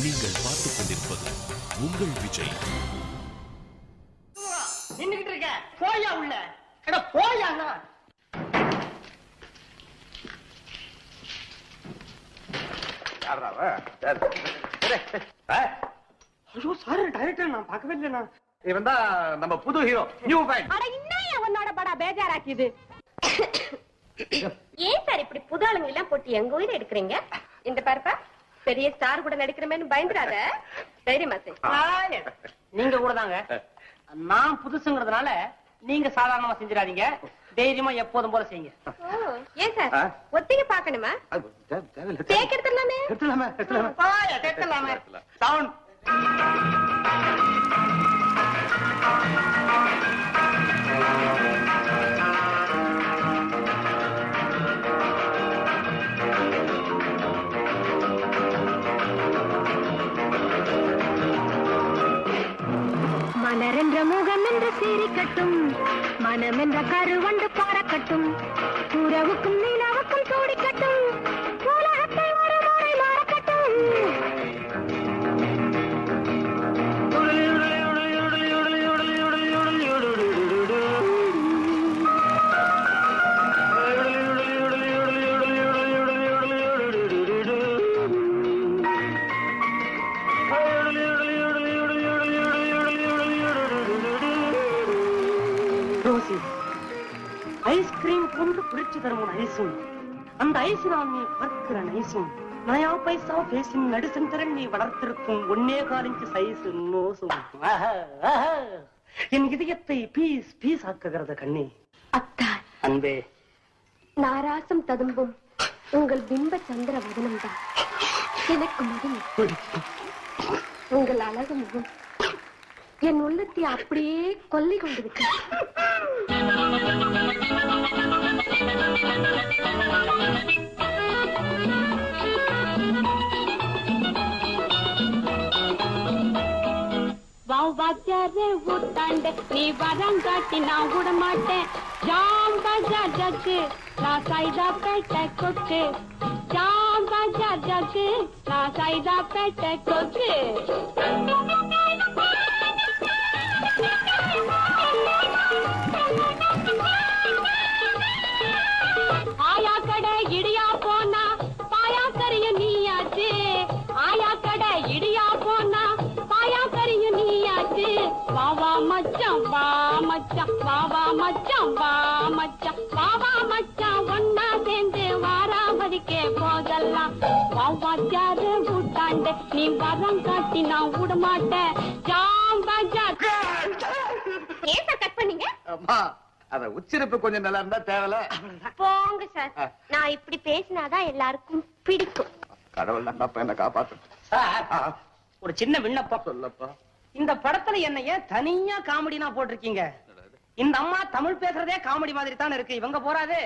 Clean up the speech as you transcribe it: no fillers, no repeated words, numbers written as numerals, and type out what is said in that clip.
நீங்கள் பார்த்துக் கொண்டிருப்பது உங்கள் விஜய். நின்னுகிட்டு இருக்க போயா உள்ள போயா. ஐயோ சார், டைரக்டர் நான் பார்க்கவே இல்லைண்ணா. இவன் தான் நம்ம புது ஹீரோ நியூ ஃபைன். அட இன்னும் அவனோட படா பேஜாராக்கிது. ஏன் சார் இப்படி புது ஆளுங்க எல்லாம் போட்டு எங்க உயிரை எடுக்கிறீங்க? இந்த பாருப்பா, பெரிய ஸ்டார் கூட நடிக்கிறமேன்னு பயந்துடாத. தைரியமா சார். நீங்க கூட தாங்க. நான் புதுசுங்கிறதுனால நீங்க சாதாரணமா செஞ்சிடாதீங்க. தைரியமா எப்போதும் போல செய்யுங்க. ஏன் சார் ஒத்திக பாக்கணுமா? டேக் எடுத்துடலாமே. எடுத்துடலாமே. சவுண்ட். மலரென்ற முகம் என்று சீரிக்கட்டும், மனம் என்ற கருவண்டு பாறக்கட்டும், உறவுக்கும் நிலவுக்கும் தோடிக்கட்டும், உலகத்தை ஒரு முறை மாறக்கட்டும். ஐஸ்கிரீம் போன்று குளிர்ச்சி தரும் ஐசும், அந்த ஐசினால் நீ பார்க்கிற நைசும், நயா பைசா பேசின் நடுசன் திறன் நீ வளர்த்திருக்கும் ஒன்னே காலிஞ்சு சைசு நோசும். என் இதயத்தை பீஸ் பீஸ் ஆக்குகிறது கண்ணே. அத்தா அன்பே, நாராசம் ததும்பும் உங்கள் பிம்ப சந்திர வதனம் தான் எனக்கு மதம். உங்கள் அழகு முகம் என் உள்ளத்தை அப்படியே கொல்லி கொண்டிருக்க. வாத்தியாரே ஊத்தாண்ட நீ வரங்காட்டி நான் விட மாட்டேன். ஜாம் பஜார் ஜக்கு நான் சைதா பேட்டை கொக்கு, ஜாம் பஜார் ஜக்கு நான் சைதா பேட்டை கொக்கு. ஆயா கடை இடியா போனா பாயா கரிய நீயாச்சு, ஆயா கடை இடியா போனா பாயா கரிய நீயாச்சு. வாவா மச்சான் வா மச்சான், வாவா மச்சான் வா மச்சான், வாவா மச்சான் ஒன்னா சேர்ந்து வாராமதிக்கே போதெல்லாம். வாத்தியாரு ஊட்டாண்ட நீ வரம் காட்டி நான் விட மாட்டேன். ஜாம் பஜார். ஏன் சார் கட் பண்ணீங்க? அத உச்சரிப்பு கொஞ்சம் நல்லா இருந்தா தேவல. போங்க சார், நான் இப்படி பேசினாதான் எல்லாருக்கும் பிடிக்கும். கடவுள் நம்பப்ப என்ன காப்பாத்து. ஒரு சின்ன விண்ணப்பம் சொல்லப்பா. இந்த படத்துல என்ன ஏன் தனியா காமெடினா போட்டிருக்கீங்க? இந்த அம்மா தமிழ் பேசுறதே காமெடி மாதிரி தான் இருக்கு. இவங்க போறாது.